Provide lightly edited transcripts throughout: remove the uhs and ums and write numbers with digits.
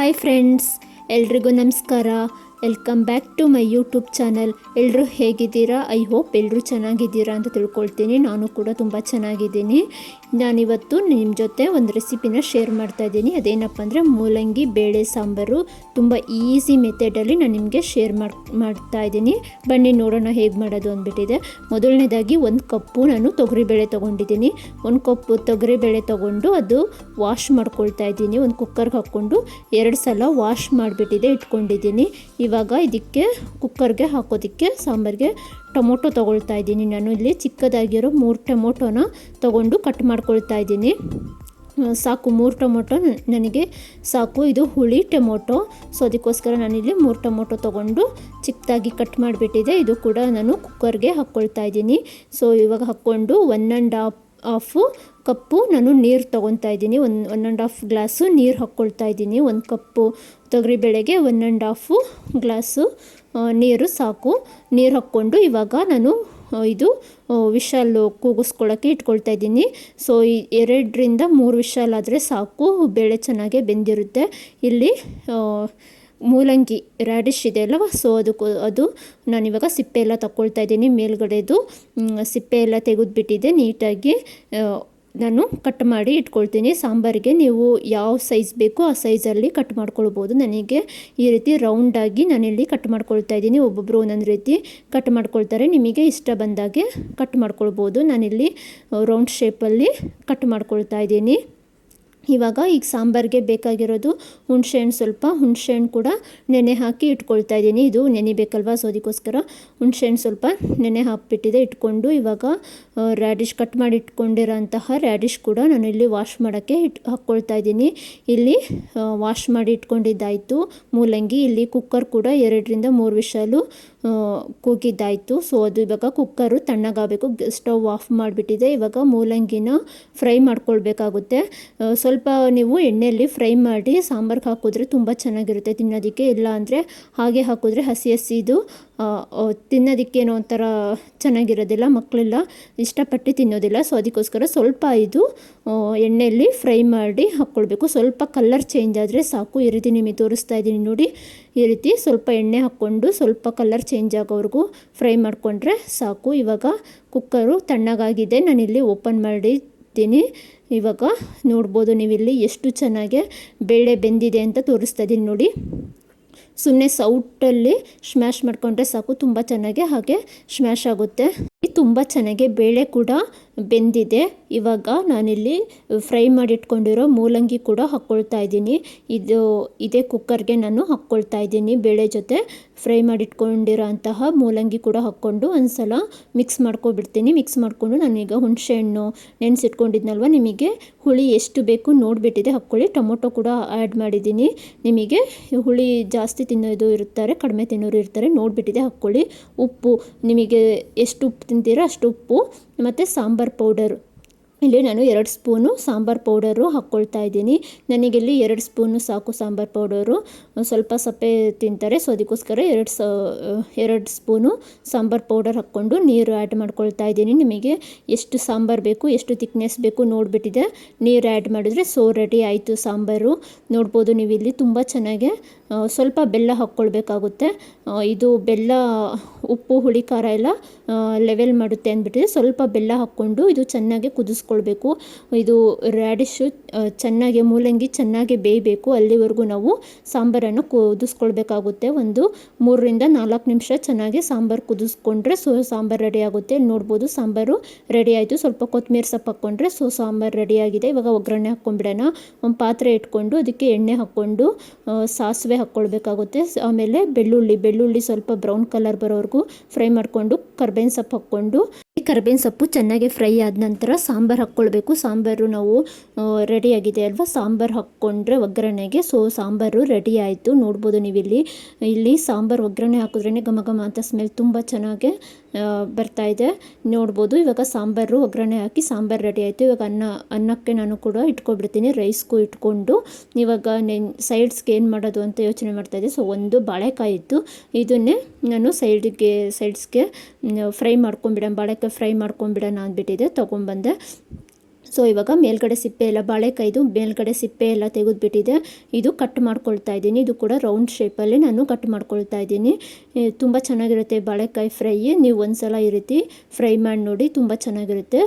Hi friends, ಎಲ್ರಿಗೂ ನಮಸ್ಕಾರ. Welcome back to my YouTube channel. ಎಲ್ಲರೂ ಹೇಗಿದ್ದೀರಾ? ಐ ಹೋಪ್ ಎಲ್ಲರೂ ಚೆನ್ನಾಗಿದ್ದೀರಾ ಅಂತ ತಿಳ್ಕೊಳ್ತೀನಿ. ನಾನು ಕೂಡ ತುಂಬ ಚೆನ್ನಾಗಿದ್ದೀನಿ. ನಾನಿವತ್ತು ನಿಮ್ಮ ಜೊತೆ ಒಂದು ರೆಸಿಪಿನ ಶೇರ್ ಮಾಡ್ತಾ ಇದ್ದೀನಿ. ಅದೇನಪ್ಪ ಅಂದರೆ ಮೂಲಂಗಿ ಬೇಳೆ ಸಾಂಬಾರು. ತುಂಬ ಈಸಿ ಮೆಥಡಲ್ಲಿ ನಾನು ನಿಮಗೆ ಶೇರ್ ಮಾಡ್ತಾ ಇದ್ದೀನಿ. ಬನ್ನಿ ನೋಡೋಣ ಹೇಗೆ ಮಾಡೋದು ಅಂದ್ಬಿಟ್ಟಿದೆ. ಮೊದಲನೇದಾಗಿ 1 ಕಪ್ಪು ನಾನು ತೊಗರಿಬೇಳೆ ತೊಗೊಂಡಿದ್ದೀನಿ. 1 ಕಪ್ಪು ತೊಗರಿಬೇಳೆ ತೊಗೊಂಡು ಅದು ವಾಶ್ ಮಾಡ್ಕೊಳ್ತಾ ಇದ್ದೀನಿ. ಒಂದು ಕುಕ್ಕರ್ಗೆ ಹಾಕ್ಕೊಂಡು 2 ಸಲ ವಾಶ್ ಮಾಡಿಬಿಟ್ಟಿದೆ ಇಟ್ಕೊಂಡಿದ್ದೀನಿ. ಇವಾಗ ಇದಕ್ಕೆ ಕುಕ್ಕರ್ಗೆ ಹಾಕೋದಕ್ಕೆ ಸಾಂಬಾರಿಗೆ ಟೊಮೊಟೊ ತೊಗೊಳ್ತಾ ಇದ್ದೀನಿ. ನಾನು ಇಲ್ಲಿ ಚಿಕ್ಕದಾಗಿರೋ 3 ಟೊಮೊಟೊನ ತೊಗೊಂಡು ಕಟ್ ಮಾಡ್ಕೊಳ್ತಾ ಇದ್ದೀನಿ. ಸಾಕು, 3 ಟೊಮೊಟೊ ನನಗೆ ಸಾಕು. ಇದು ಹುಳಿ ಟೊಮೊಟೊ, ಸೊ ಅದಕ್ಕೋಸ್ಕರ ನಾನಿಲ್ಲಿ 3 ಟೊಮೊಟೊ ತೊಗೊಂಡು ಚಿಕ್ಕದಾಗಿ ಕಟ್ ಮಾಡಿಬಿಟ್ಟಿದೆ. ಇದು ಕೂಡ ನಾನು ಕುಕ್ಕರ್ಗೆ ಹಾಕ್ಕೊಳ್ತಾ ಇದ್ದೀನಿ. ಸೊ ಇವಾಗ ಹಾಕ್ಕೊಂಡು 1.5 ಕಪ್ಪು ನಾನು ನೀರು ತೊಗೊತಾ ಇದ್ದೀನಿ. 1.5 ಗ್ಲಾಸು ನೀರು ಹಾಕ್ಕೊಳ್ತಾ ಇದ್ದೀನಿ. 1 ಕಪ್ಪು ತೊಗರಿಬೇಳೆಗೆ 1.5 ಗ್ಲಾಸು ನೀರು ಸಾಕು. ನೀರು ಹಾಕ್ಕೊಂಡು ಇವಾಗ ನಾನು ಇದು ವಿಶಾಲ್ ಕೂಗಿಸ್ಕೊಳ್ಳೋಕ್ಕೆ ಇಟ್ಕೊಳ್ತಾ ಇದ್ದೀನಿ. ಸೊ 2ರಿಂದ 3 ವಿಶಾಲ್ ಆದರೆ ಸಾಕು, ಬೇಳೆ ಚೆನ್ನಾಗೇ ಬೆಂದಿರುತ್ತೆ. ಇಲ್ಲಿ ಮೂಲಂಗಿ ರ್ಯಾಡಿಶ್ ಇದೆ ಅಲ್ಲವ, ಸೊ ಅದು ನಾನಿವಾಗ ಸಿಪ್ಪೆ ಎಲ್ಲ ತಗೊಳ್ತಾ ಇದ್ದೀನಿ. ಮೇಲ್ಗಡೆದು ಸಿಪ್ಪೆ ಎಲ್ಲ ತೆಗೆದುಬಿಟ್ಟಿದೆ. ನೀಟಾಗಿ ನಾನು ಕಟ್ ಮಾಡಿ ಇಟ್ಕೊಳ್ತೀನಿ. ಸಾಂಬಾರಿಗೆ ನೀವು ಯಾವ ಸೈಜ್ ಬೇಕೋ ಆ ಸೈಜಲ್ಲಿ ಕಟ್ ಮಾಡ್ಕೊಳ್ಬೋದು. ನನಗೆ ಈ ರೀತಿ ರೌಂಡಾಗಿ ನಾನಿಲ್ಲಿ ಕಟ್ ಮಾಡ್ಕೊಳ್ತಾ ಇದ್ದೀನಿ. ಒಬ್ಬೊಬ್ಬರು ಒಂದೊಂದು ರೀತಿ ಕಟ್ ಮಾಡ್ಕೊಳ್ತಾರೆ, ನಿಮಗೆ ಇಷ್ಟ ಬಂದಾಗೆ ಕಟ್ ಮಾಡ್ಕೊಳ್ಬೋದು. ನಾನಿಲ್ಲಿ ರೌಂಡ್ ಶೇಪಲ್ಲಿ ಕಟ್ ಮಾಡ್ಕೊಳ್ತಾ ಇದ್ದೀನಿ. ಇವಾಗ ಈಗ ಸಾಂಬಾರಿಗೆ ಬೇಕಾಗಿರೋದು ಹುಣಸೆಹಣ್ಣು, ಸ್ವಲ್ಪ ಹುಣಸೆಹಣ್ಣು ಕೂಡ ನೆನೆ ಹಾಕಿ ಇಟ್ಕೊಳ್ತಾ ಇದ್ದೀನಿ. ಇದು ನೆನೆಬೇಕಲ್ವ, ಸೊ ಅದಕ್ಕೋಸ್ಕರ ಹುಣಸೆಹಣ್ಣು ಸ್ವಲ್ಪ ನೆನೆ ಹಾಕಿಬಿಟ್ಟಿದೆ ಇಟ್ಕೊಂಡು. ಇವಾಗ ರ್ಯಾಡಿಶ್ ಕಟ್ ಮಾಡಿ ಇಟ್ಕೊಂಡಿರೋಂತಹ ರ್ಯಾಡಿಶ್ ಕೂಡ ನಾನು ಇಲ್ಲಿ ವಾಶ್ ಮಾಡೋಕ್ಕೆ ಹಾಕ್ಕೊಳ್ತಾ ಇದ್ದೀನಿ. ಇಲ್ಲಿ ವಾಶ್ ಮಾಡಿ ಇಟ್ಕೊಂಡಿದ್ದಾಯಿತು ಮೂಲಂಗಿ. ಇಲ್ಲಿ ಕುಕ್ಕರ್ ಕೂಡ 2ರಿಂದ 3 ವಿಶಾಲು ಕೂಗಿದ್ದಾಯಿತು. ಸೊ ಅದು ಇವಾಗ ಕುಕ್ಕರು ತಣ್ಣಗಾಗಬೇಕು. ಸ್ಟವ್ ಆಫ್ ಮಾಡಿಬಿಟ್ಟಿದೆ. ಇವಾಗ ಮೂಲಂಗಿನ ಫ್ರೈ ಮಾಡ್ಕೊಳ್ಬೇಕಾಗುತ್ತೆ. ಸ್ವಲ್ಪ ನೀವು ಎಣ್ಣೆಯಲ್ಲಿ ಫ್ರೈ ಮಾಡಿ ಸಾಂಬಾರ್ಗೆ ಹಾಕಿದ್ರೆ ತುಂಬ ಚೆನ್ನಾಗಿರುತ್ತೆ ತಿನ್ನೋದಕ್ಕೆ. ಇಲ್ಲ ಅಂದರೆ ಹಾಗೆ ಹಾಕಿದ್ರೆ ಹಸಿ ಹಸಿದು ತಿನ್ನೋದಕ್ಕೇನೋ ಒಂಥರ ಚೆನ್ನಾಗಿರೋದಿಲ್ಲ, ಮಕ್ಕಳೆಲ್ಲ ಇಷ್ಟಪಟ್ಟು ತಿನ್ನೋದಿಲ್ಲ. ಸೊ ಅದಕ್ಕೋಸ್ಕರ ಸ್ವಲ್ಪ ಇದು ಎಣ್ಣೆಯಲ್ಲಿ ಫ್ರೈ ಮಾಡಿ ಹಾಕ್ಕೊಳ್ಬೇಕು. ಸ್ವಲ್ಪ ಕಲರ್ ಚೇಂಜ್ ಆದರೆ ಸಾಕು. ಈ ರೀತಿ ನಿಮಗೆ ತೋರಿಸ್ತಾ ಇದ್ದೀನಿ ನೋಡಿ, ಈ ರೀತಿ ಸ್ವಲ್ಪ ಎಣ್ಣೆ ಹಾಕ್ಕೊಂಡು ಸ್ವಲ್ಪ ಕಲರ್ ಚೇಂಜ್ ಆಗೋವರೆಗೂ ಫ್ರೈ ಮಾಡಿಕೊಂಡ್ರೆ ಸಾಕು. ಇವಾಗ ಕುಕ್ಕರು ತಣ್ಣಗಾಗಿದೆ, ನಾನಿಲ್ಲಿ ಓಪನ್ ಮಾಡಿದ್ದೀನಿ. ಇವಾಗ ನೋಡ್ಬೋದು ನೀವಿಲ್ಲಿ ಎಷ್ಟು ಚೆನ್ನಾಗಿ ಬೇಳೆ ಬೆಂದಿದೆ ಅಂತ ತೋರಿಸ್ತಾ ಇದ್ದೀನಿ ನೋಡಿ. ಸುಮ್ಮನೆ ಸೌಟಲ್ಲಿ ಸ್ಮ್ಯಾಶ್ ಮಾಡಿಕೊಂಡ್ರೆ ಸಾಕು, ತುಂಬ ಚೆನ್ನಾಗಿ ಹಾಗೆ ಸ್ಮ್ಯಾಶ್ ಆಗುತ್ತೆ. ತುಂಬ ಚೆನ್ನಾಗಿ ಬೇಳೆ ಕೂಡ ಬೆಂದಿದೆ. ಇವಾಗ ನಾನಿಲ್ಲಿ ಫ್ರೈ ಮಾಡಿಟ್ಕೊಂಡಿರೋ ಮೂಲಂಗಿ ಕೂಡ ಹಾಕ್ಕೊಳ್ತಾ ಇದ್ದೀನಿ. ಇದೇ ಕುಕ್ಕರ್ಗೆ ನಾನು ಹಾಕ್ಕೊಳ್ತಾ ಇದ್ದೀನಿ. ಬೇಳೆ ಜೊತೆ ಫ್ರೈ ಮಾಡಿಟ್ಕೊಂಡಿರೋ ಅಂತಹ ಮೂಲಂಗಿ ಕೂಡ ಹಾಕ್ಕೊಂಡು ಒಂದು ಸಲ ಮಿಕ್ಸ್ ಮಾಡ್ಕೊಬಿಡ್ತೀನಿ. ಮಿಕ್ಸ್ ಮಾಡಿಕೊಂಡು ನಾನೀಗ ಹುಣಸೆಹಣ್ಣು ನೆನೆಸಿಟ್ಕೊಂಡಿದ್ನಲ್ವ, ನಿಮಗೆ ಹುಳಿ ಎಷ್ಟು ಬೇಕು ನೋಡಿಬಿಟ್ಟಿದೆ ಹಾಕ್ಕೊಳ್ಳಿ. ಟೊಮೊಟೊ ಕೂಡ ಆ್ಯಡ್ ಮಾಡಿದ್ದೀನಿ. ನಿಮಗೆ ಹುಳಿ ಜಾಸ್ತಿ ತಿನ್ನೋದು ಇರ್ತಾರೆ, ಕಡಿಮೆ ತಿನ್ನೋರು ಇರ್ತಾರೆ, ನೋಡಿಬಿಟ್ಟಿದೆ ಹಾಕ್ಕೊಳ್ಳಿ. ಉಪ್ಪು ನಿಮಗೆ ಎಷ್ಟು ಉಪ್ಪು ತಿಂತೀರೋ ಅಷ್ಟು ಉಪ್ಪು, ಮತ್ತು ಸಾಂಬಾರು ಪೌಡರು ಇಲ್ಲಿ ನಾನು 2 ಸ್ಪೂನು ಸಾಂಬಾರು ಪೌಡರು ಹಾಕ್ಕೊಳ್ತಾ ಇದ್ದೀನಿ. ನನಗಿಲ್ಲಿ 2 ಸ್ಪೂನು ಸಾಕು ಸಾಂಬಾರು ಪೌಡರು. ಸ್ವಲ್ಪ ಸಪ್ಪೆ ತಿಂತಾರೆ, ಸೊ ಅದಕ್ಕೋಸ್ಕರ 2 ಸ್ಪೂನು ಸಾಂಬಾರು ಪೌಡರ್ ಹಾಕ್ಕೊಂಡು ನೀರು ಆ್ಯಡ್ ಮಾಡ್ಕೊಳ್ತಾ ಇದ್ದೀನಿ. ನಿಮಗೆ ಎಷ್ಟು ಸಾಂಬಾರು ಬೇಕು, ಎಷ್ಟು ತಿಕ್ನೆಸ್ ಬೇಕು ನೋಡಿಬಿಟ್ಟಿದೆ ನೀರು ಆ್ಯಡ್ ಮಾಡಿದರೆ ಸೊ ರೆಡಿ ಆಯಿತು ಸಾಂಬಾರು. ನೋಡ್ಬೋದು ನೀವಿಲ್ಲಿ ತುಂಬ ಚೆನ್ನಾಗಿ ಸ್ವಲ್ಪ ಬೆಲ್ಲ ಹಾಕ್ಕೊಳ್ಬೇಕಾಗುತ್ತೆ. ಇದು ಬೆಲ್ಲ ಉಪ್ಪು ಹುಳಿ ಖಾರ ಎಲ್ಲ ಲೆವೆಲ್ ಮಾಡುತ್ತೆ ಅಂದ್ಬಿಟ್ಟಿದೆ. ಸ್ವಲ್ಪ ಬೆಲ್ಲ ಹಾಕ್ಕೊಂಡು ಇದು ಚೆನ್ನಾಗಿ ಕುದಿಸ್ಕೊಳ್ಬೇಕು. ಇದು ರ್ಯಾಡಿಶು ಚೆನ್ನಾಗಿ ಮೂಲಂಗಿ ಚೆನ್ನಾಗಿ ಬೇಯಬೇಕು, ಅಲ್ಲಿವರೆಗೂ ನಾವು ಸಾಂಬಾರನ್ನು ಕುದಿಸ್ಕೊಳ್ಬೇಕಾಗುತ್ತೆ. ಒಂದು 3ರಿಂದ 4 ನಿಮಿಷ ಚೆನ್ನಾಗಿ ಸಾಂಬಾರು ಕುದಿಸ್ಕೊಂಡ್ರೆ ಸೊ ಸಾಂಬಾರು ರೆಡಿ ಆಗುತ್ತೆ. ನೋಡ್ಬೋದು ಸಾಂಬಾರು ರೆಡಿ ಆಯಿತು. ಸ್ವಲ್ಪ ಕೊತ್ತಂಬರಿ ಸೊಪ್ಪು ಹಾಕ್ಕೊಂಡ್ರೆ ಸೊ ಸಾಂಬಾರು ರೆಡಿಯಾಗಿದೆ. ಇವಾಗ ಒಗ್ಗರಣೆ ಹಾಕ್ಕೊಂಡ್ಬಿಡೋಣ. ಒಂದು ಪಾತ್ರೆ ಇಟ್ಕೊಂಡು ಅದಕ್ಕೆ ಎಣ್ಣೆ ಹಾಕ್ಕೊಂಡು ಸಾಸಿವೆ ಹಾಕ್ಕೊಳ್ಬೇಕಾಗುತ್ತೆ. ಆಮೇಲೆ ಬೆಳ್ಳುಳ್ಳಿ ಸ್ವಲ್ಪ ಬ್ರೌನ್ ಕಲರ್ ಬರೋವರೆಗೂ ಫ್ರೈ ಮಾಡಿಕೊಂಡು ಕರ್ಬೇವಿನ ಸೊಪ್ಪು ಹಾಕ್ಕೊಂಡು, ಈ ಕರ್ಬೇವಿನ ಸೊಪ್ಪು ಚೆನ್ನಾಗಿ ಫ್ರೈ ಆದ ನಂತರ ಸಾಂಬಾರು ಹಾಕ್ಕೊಳ್ಬೇಕು. ಸಾಂಬಾರು ನಾವು ರೆಡಿಯಾಗಿದೆ ಅಲ್ವಾ, ಸಾಂಬಾರು ಹಾಕ್ಕೊಂಡ್ರೆ ಒಗ್ಗರಣೆಗೆ ಸೊ ಸಾಂಬಾರು ರೆಡಿ ಆಯಿತು. ನೋಡ್ಬೋದು ನೀವಿಲ್ಲಿ ಸಾಂಬಾರು ಒಗ್ಗರಣೆ ಹಾಕಿದ್ರೇ ಘಮ ಘಮ ಅಂತ ಸ್ಮೆಲ್ ತುಂಬ ಚೆನ್ನಾಗಿ ಬರ್ತಾ ಇದೆ. ನೋಡ್ಬೋದು ಇವಾಗ ಸಾಂಬಾರು ಒಗ್ಗರಣೆ ಹಾಕಿ ಸಾಂಬಾರು ರೆಡಿ ಆಯಿತು. ಇವಾಗ ಅನ್ನಕ್ಕೆ ನಾನು ಕೂಡ ಇಟ್ಕೊಬಿಡ್ತೀನಿ, ರೈಸ್ಗೂ ಇಟ್ಕೊಂಡು. ಇವಾಗ ಸೈಡ್ಸ್ಗೆ ಏನು ಮಾಡೋದು ಅಂತ ಯೋಚನೆ ಮಾಡ್ತಾಯಿದ್ದೆ. ಸೊ ಒಂದು ಬಾಳೆಕಾಯಿ ಇತ್ತು, ಇದನ್ನೇ ನಾನು ಸೈಡ್ಸ್ಗೆ ಫ್ರೈ ಮಾಡ್ಕೊಂಬಿಡೋಣ, ಬಾಳೆಕಾಯಿ ಫ್ರೈ ಮಾಡ್ಕೊಂಬಿಡೋಣ ಅಂದ್ಬಿಟ್ಟಿದೆ. ತೊಗೊಂಬಂದೆ. ಸೊ ಇವಾಗ ಮೇಲ್ಗಡೆ ಸಿಪ್ಪೆ ಎಲ್ಲ ಬಾಳೆಕಾಯ್ದು ಮೇಲ್ಗಡೆ ಸಿಪ್ಪೆ ಎಲ್ಲ ತೆಗೆದುಬಿಟ್ಟಿದೆ. ಇದು ಕಟ್ ಮಾಡ್ಕೊಳ್ತಾ ಇದ್ದೀನಿ. ಇದು ಕೂಡ ರೌಂಡ್ ಶೇಪಲ್ಲಿ ನಾನು ಕಟ್ ಮಾಡ್ಕೊಳ್ತಾ ಇದ್ದೀನಿ. ತುಂಬ ಚೆನ್ನಾಗಿರುತ್ತೆ ಬಾಳೆಕಾಯಿ ಫ್ರೈ. ನೀವು ಒಂದ್ಸಲ ಈ ರೀತಿ ಫ್ರೈ ಮಾಡಿ ನೋಡಿ, ತುಂಬ ಚೆನ್ನಾಗಿರುತ್ತೆ.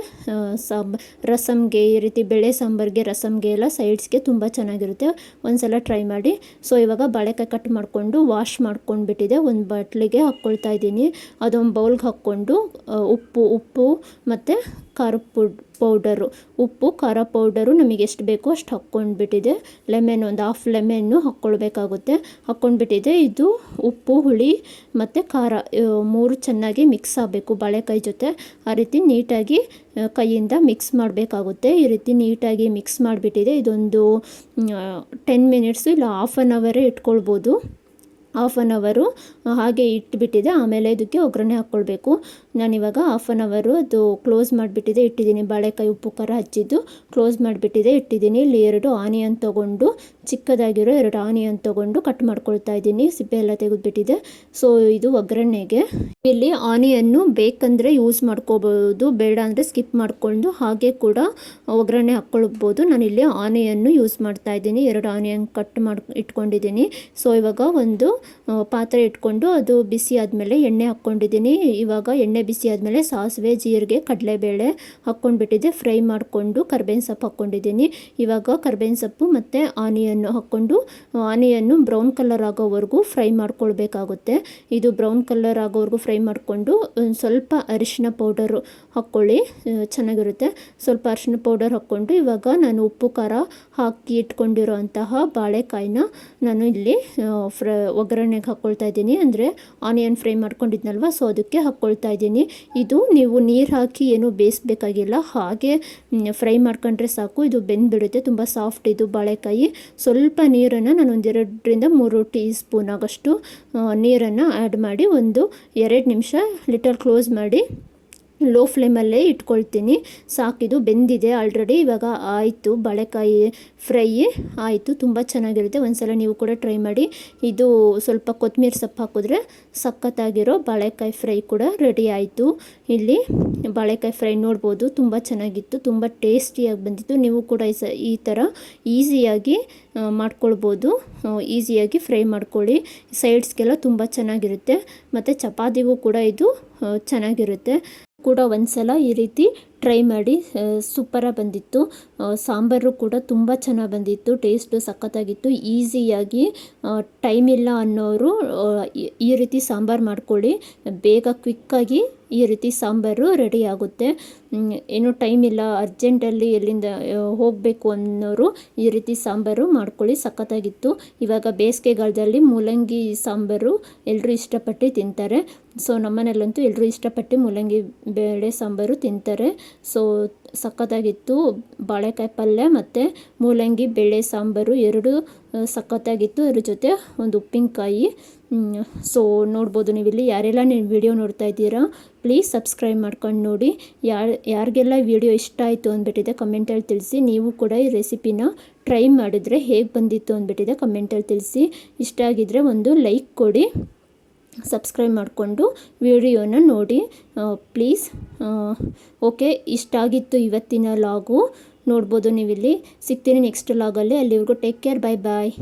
ರಸಮ್ಗೆ, ಈ ರೀತಿ ಬೇಳೆ ಸಾಂಬಾರಿಗೆ, ರಸಮ್ಗೆ ಎಲ್ಲ ಸೈಡ್ಸ್ಗೆ ತುಂಬ ಚೆನ್ನಾಗಿರುತ್ತೆ. ಒಂದ್ಸಲ ಟ್ರೈ ಮಾಡಿ. ಸೊ ಇವಾಗ ಬಾಳೆಕಾಯಿ ಕಟ್ ಮಾಡಿಕೊಂಡು ವಾಶ್ ಮಾಡ್ಕೊಂಡ್ಬಿಟ್ಟಿದೆ. ಒಂದು ಬಟ್ಲಿಗೆ ಹಾಕ್ಕೊಳ್ತಾ ಇದ್ದೀನಿ. ಅದೊಂದು ಬೌಲ್ಗೆ ಹಾಕ್ಕೊಂಡು ಉಪ್ಪು ಮತ್ತು ಖಾರದ ಪೌಡರು, ಉಪ್ಪು ಖಾರ ಪೌಡರು ನಮಗೆ ಎಷ್ಟು ಬೇಕೋ ಅಷ್ಟು ಹಾಕ್ಕೊಂಡ್ಬಿಟ್ಟಿದೆ. ಲೆಮನ್ ಒಂದು ಹಾಫ್ ಲೆಮನ್ನು ಹಾಕ್ಕೊಳ್ಬೇಕಾಗುತ್ತೆ. ಹಾಕ್ಕೊಂಡ್ಬಿಟ್ಟಿದೆ. ಇದು ಉಪ್ಪು, ಹುಳಿ ಮತ್ತು ಖಾರ ಮೂರು ಚೆನ್ನಾಗಿ ಮಿಕ್ಸ್ ಆಗಬೇಕು ಬಾಳೆಕಾಯಿ ಜೊತೆ. ಆ ರೀತಿ ನೀಟಾಗಿ ಕೈಯಿಂದ ಮಿಕ್ಸ್ ಮಾಡಬೇಕಾಗುತ್ತೆ. ಈ ರೀತಿ ನೀಟಾಗಿ ಮಿಕ್ಸ್ ಮಾಡಿಬಿಟ್ಟಿದೆ. ಇದೊಂದು 10 ಮಿನಿಟ್ಸು ಇಲ್ಲ ಹಾಫ್ ಆನ್ ಅವರೇ ಇಟ್ಕೊಳ್ಬೋದು. ಹಾಫ್ ಆನ್ ಅವರು ಹಾಗೆ ಇಟ್ಬಿಟ್ಟಿದೆ. ಆಮೇಲೆ ಇದಕ್ಕೆ ಒಗ್ಗರಣೆ ಹಾಕ್ಕೊಳ್ಬೇಕು. ನಾನಿವಾಗ ಹಾಫ್ ಆನ್ ಅವರು ಅದು ಕ್ಲೋಸ್ ಮಾಡಿಬಿಟ್ಟಿದೆ, ಇಟ್ಟಿದ್ದೀನಿ. ಬಾಳೆಕಾಯಿ ಉಪ್ಪು ಖಾರ ಹಚ್ಚಿದ್ದು ಕ್ಲೋಸ್ ಮಾಡಿಬಿಟ್ಟಿದೆ, ಇಟ್ಟಿದ್ದೀನಿ. ಇಲ್ಲಿ 2 ಆನಿಯನ್ ತೊಗೊಂಡು, ಚಿಕ್ಕದಾಗಿರೋ 2 ಆನಿಯನ್ ತೊಗೊಂಡು ಕಟ್ ಮಾಡ್ಕೊಳ್ತಾ ಇದ್ದೀನಿ. ಸಿಪ್ಪೆ ಎಲ್ಲ ತೆಗೆದುಬಿಟ್ಟಿದೆ. ಸೊ ಇದು ಒಗ್ಗರಣೆಗೆ. ಇಲ್ಲಿ ಆನಿಯನ್ನು ಬೇಕಂದರೆ ಯೂಸ್ ಮಾಡ್ಕೋಬೋದು, ಬೇಡ ಅಂದರೆ ಸ್ಕಿಪ್ ಮಾಡಿಕೊಂಡು ಹಾಗೆ ಕೂಡ ಒಗ್ಗರಣೆ ಹಾಕ್ಕೊಳ್ಬೋದು. ನಾನಿಲ್ಲಿ ಆನಿಯನ್ನು ಯೂಸ್ ಮಾಡ್ತಾ ಇದ್ದೀನಿ. 2 ಆನಿಯನ್ ಕಟ್ ಮಾಡಿ ಇಟ್ಕೊಂಡಿದ್ದೀನಿ. ಸೊ ಇವಾಗ ಒಂದು ಪಾತ್ರೆ ಇಟ್ಕೊಂಡು ಅದು ಬಿಸಿ ಆದಮೇಲೆ ಎಣ್ಣೆ ಹಾಕ್ಕೊಂಡಿದ್ದೀನಿ. ಇವಾಗ ಎಣ್ಣೆ ಬಿಸಿ ಆದಮೇಲೆ ಸಾಸಿವೆ, ಜೀರಿಗೆ, ಕಡಲೆಬೇಳೆ ಹಾಕ್ಕೊಂಡ್ಬಿಟ್ಟಿದ್ದೆ. ಫ್ರೈ ಮಾಡಿಕೊಂಡು ಕರ್ಬೇವಿನ ಸೊಪ್ಪು ಹಾಕ್ಕೊಂಡಿದ್ದೀನಿ. ಇವಾಗ ಕರ್ಬೇವಿನ ಸೊಪ್ಪು ಮತ್ತು ಆನಿಯನ್ನು ಹಾಕ್ಕೊಂಡು ಆನಿಯನ್ನು ಬ್ರೌನ್ ಕಲರ್ ಆಗೋವರೆಗೂ ಫ್ರೈ ಮಾಡ್ಕೊಳ್ಬೇಕಾಗುತ್ತೆ. ಇದು ಬ್ರೌನ್ ಕಲರ್ ಆಗೋವರೆಗೂ ಫ್ರೈ ಮಾಡಿಕೊಂಡು ಸ್ವಲ್ಪ ಅರಿಶಿನ ಪೌಡರು ಹಾಕ್ಕೊಳ್ಳಿ, ಚೆನ್ನಾಗಿರುತ್ತೆ. ಸ್ವಲ್ಪ ಅರಿಶಿನ ಪೌಡರ್ ಹಾಕ್ಕೊಂಡು ಇವಾಗ ನಾನು ಉಪ್ಪು ಖಾರ ಹಾಕಿ ಇಟ್ಕೊಂಡಿರೋ ಅಂತಹ ಬಾಳೆಕಾಯಿನ ನಾನು ಇಲ್ಲಿ ಒಗ್ಗರಣೆಗೆ ಹಾಕ್ಕೊಳ್ತಾ ಇದ್ದೀನಿ. ಅಂದರೆ ಆನಿಯನ್ ಫ್ರೈ ಮಾಡ್ಕೊಂಡಿದ್ನಲ್ವ, ಸೊ ಅದಕ್ಕೆ ಹಾಕ್ಕೊಳ್ತಾ ಇದ್ದೀನಿ. ಇದು ನೀವು ನೀರು ಹಾಕಿ ಏನೂ ಬೇಯಿಸಬೇಕಾಗಿಲ್ಲ, ಹಾಗೆ ಫ್ರೈ ಮಾಡ್ಕೊಂಡ್ರೆ ಸಾಕು. ಇದು ಬೆಂದ್ಬಿಡುತ್ತೆ, ತುಂಬ ಸಾಫ್ಟ್ ಇದು ಬಾಳೆಕಾಯಿ. ಸ್ವಲ್ಪ ನೀರನ್ನು ನಾನು ಒಂದು 2-3 ಟೀ ಸ್ಪೂನ್ ಆಗಷ್ಟು ನೀರನ್ನು ಆ್ಯಡ್ ಮಾಡಿ ಒಂದು 2 ನಿಮಿಷ ಲಿಟರ್ ಕ್ಲೋಸ್ ಮಾಡಿ ಲೋ ಫ್ಲೇಮಲ್ಲೇ ಇಟ್ಕೊಳ್ತೀನಿ. ಸಾಕಿದು ಬೆಂದಿದೆ ಆಲ್ರೆಡಿ. ಇವಾಗ ಆಯಿತು, ಬಾಳೆಕಾಯಿ ಫ್ರೈ ಆಯಿತು. ತುಂಬ ಚೆನ್ನಾಗಿರುತ್ತೆ. ಒಂದ್ಸಲ ನೀವು ಕೂಡ ಟ್ರೈ ಮಾಡಿ. ಇದು ಸ್ವಲ್ಪ ಕೊತ್ತಂಬರಿ ಸೊಪ್ಪು ಹಾಕಿದ್ರೆ ಸಖತ್ತಾಗಿರೋ ಬಾಳೆಕಾಯಿ ಫ್ರೈ ಕೂಡ ರೆಡಿ ಆಯಿತು. ಇಲ್ಲಿ ಬಾಳೆಕಾಯಿ ಫ್ರೈ ನೋಡ್ಬೋದು, ತುಂಬ ಚೆನ್ನಾಗಿತ್ತು, ತುಂಬ ಟೇಸ್ಟಿಯಾಗಿ ಬಂದಿತ್ತು. ನೀವು ಕೂಡ ಈ ಥರ ಈಸಿಯಾಗಿ ಮಾಡ್ಕೊಳ್ಬೋದು. ಈಸಿಯಾಗಿ ಫ್ರೈ ಮಾಡ್ಕೊಳ್ಳಿ. ಸೈಡ್ಸ್ಗೆಲ್ಲ ತುಂಬ ಚೆನ್ನಾಗಿರುತ್ತೆ. ಮತ್ತು ಚಪಾತಿಗೂ ಕೂಡ ಇದು ಚೆನ್ನಾಗಿರುತ್ತೆ. ಕೂಡ ಒಂದ್ಸಲ ಈ ರೀತಿ ಟ್ರೈ ಮಾಡಿ. ಸೂಪರಾಗಿ ಬಂದಿತ್ತು. ಸಾಂಬಾರು ಕೂಡ ತುಂಬ ಚೆನ್ನಾಗಿ ಬಂದಿತ್ತು. ಟೇಸ್ಟು ಸಖತ್ತಾಗಿತ್ತು. ಈಸಿಯಾಗಿ ಟೈಮ್ ಇಲ್ಲ ಅನ್ನೋರು ಈ ರೀತಿ ಸಾಂಬಾರು ಮಾಡ್ಕೊಳ್ಳಿ. ಬೇಗ ಕ್ವಿಕ್ಕಾಗಿ ಈ ರೀತಿ ಸಾಂಬಾರು ರೆಡಿ ಆಗುತ್ತೆ. ಏನೋ ಟೈಮ್ ಇಲ್ಲ, ಅರ್ಜೆಂಟಲ್ಲಿ ಎಲ್ಲಿಂದ ಹೋಗಬೇಕು ಅನ್ನೋರು ಈ ರೀತಿ ಸಾಂಬಾರು ಮಾಡ್ಕೊಳ್ಳಿ, ಸಖತ್ತಾಗಿತ್ತು. ಇವಾಗ ಬೇಸಿಗೆಗಾಲದಲ್ಲಿ ಮೂಲಂಗಿ ಸಾಂಬಾರು ಎಲ್ಲರೂ ಇಷ್ಟಪಟ್ಟು ತಿಂತಾರೆ. ಸೊ ನಮ್ಮನೇಲಂತೂ ಎಲ್ಲರೂ ಇಷ್ಟಪಟ್ಟು ಮೂಲಂಗಿ ಬೇಳೆ ಸಾಂಬಾರು ತಿಂತಾರೆ. ಸೊ ಸಖತ್ತಾಗಿತ್ತು. ಬಾಳೆಕಾಯಿ ಪಲ್ಯ ಮತ್ತು ಮೂಲಂಗಿ ಬೇಳೆ ಸಾಂಬಾರು ಎರಡು ಸಖತ್ತಾಗಿತ್ತು. ಅದ್ರ ಜೊತೆ ಒಂದು ಉಪ್ಪಿನಕಾಯಿ. ಸೊ ನೋಡ್ಬೋದು ನೀವಿಲ್ಲಿ. ಯಾರೆಲ್ಲ ನೀವು ವಿಡಿಯೋ ನೋಡ್ತಾ ಇದ್ದೀರಾ ಪ್ಲೀಸ್ ಸಬ್ಸ್ಕ್ರೈಬ್ ಮಾಡ್ಕೊಂಡು ನೋಡಿ. ಯಾರಿಗೆಲ್ಲ ವಿಡಿಯೋ ಇಷ್ಟ ಆಯಿತು ಅಂದ್ಬಿಟ್ಟಿದೆ ಕಮೆಂಟಲ್ಲಿ ತಿಳಿಸಿ. ನೀವು ಕೂಡ ಈ ರೆಸಿಪಿನ ಟ್ರೈ ಮಾಡಿದ್ರೆ ಹೇಗೆ ಬಂದಿತ್ತು ಅಂದ್ಬಿಟ್ಟಿದೆ ಕಮೆಂಟಲ್ಲಿ ತಿಳಿಸಿ. ಇಷ್ಟ ಆಗಿದ್ದರೆ ಒಂದು ಲೈಕ್ ಕೊಡಿ, ಸಬ್ಸ್ಕ್ರೈಬ್ ಮಾಡಿಕೊಂಡು ವಿಡಿಯೋನ ನೋಡಿ ಪ್ಲೀಸ್. ಓಕೆ, ಇಷ್ಟ ಆಗಿತ್ತು ಇವತ್ತಿನ ಲಾಗು. ನೋಡ್ಬೋದು ನೀವಿಲ್ಲಿ. ಸಿಗ್ತೀನಿ ನೆಕ್ಸ್ಟ್ ಲಾಗಲ್ಲಿ. ಅಲ್ಲಿವರೆಗೂ ಟೇಕ್ ಕೇರ್, ಬಾಯ್ ಬಾಯ್.